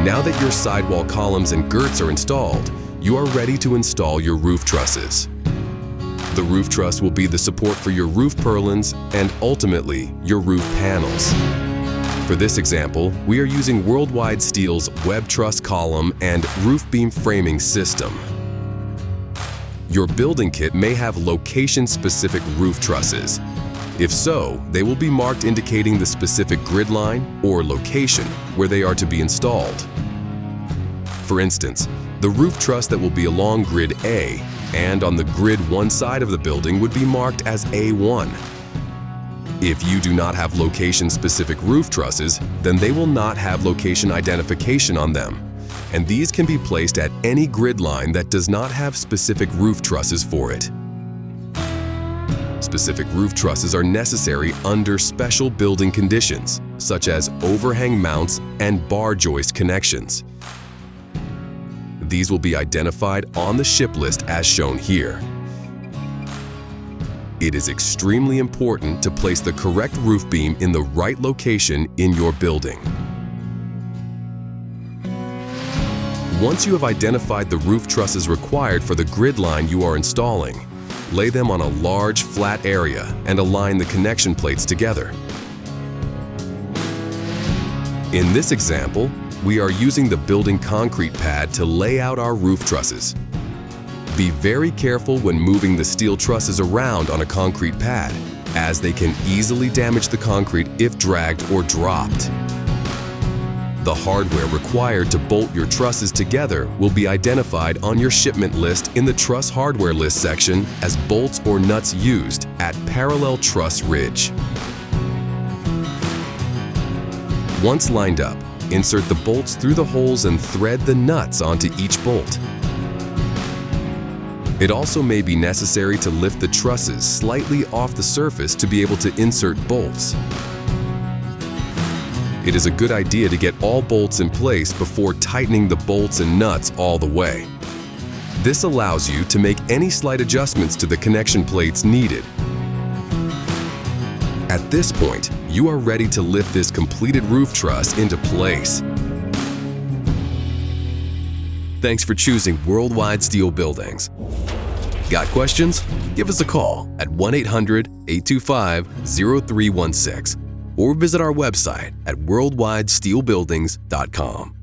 Now that your sidewall columns and girts are installed, you are ready to install your roof trusses. The roof truss will be the support for your roof purlins and ultimately your roof panels. For this example, we are using Worldwide Steel's web truss column and roof beam framing system. Your building kit may have location-specific roof trusses. If so, they will be marked indicating the specific grid line or location where they are to be installed. For instance, the roof truss that will be along grid A and on the grid one side of the building would be marked as A1. If you do not have location-specific roof trusses, then they will not have location identification on them, and these can be placed at any grid line that does not have specific roof trusses for it. Specific roof trusses are necessary under special building conditions, such as overhang mounts and bar joist connections. These will be identified on the ship list as shown here. It is extremely important to place the correct roof beam in the right location in your building. Once you have identified the roof trusses required for the grid line you are installing, lay them on a large, flat area and align the connection plates together. In this example, we are using the building concrete pad to lay out our roof trusses. Be very careful when moving the steel trusses around on a concrete pad, as they can easily damage the concrete if dragged or dropped. The hardware required to bolt your trusses together will be identified on your shipment list in the Truss Hardware List section as bolts or nuts used at parallel truss ridge. Once lined up, insert the bolts through the holes and thread the nuts onto each bolt. It also may be necessary to lift the trusses slightly off the surface to be able to insert bolts. It is a good idea to get all bolts in place before tightening the bolts and nuts all the way. This allows you to make any slight adjustments to the connection plates needed. At this point, you are ready to lift this completed roof truss into place. Thanks for choosing Worldwide Steel Buildings. Got questions? Give us a call at 1-800-825-0316 or visit our website at worldwidesteelbuildings.com.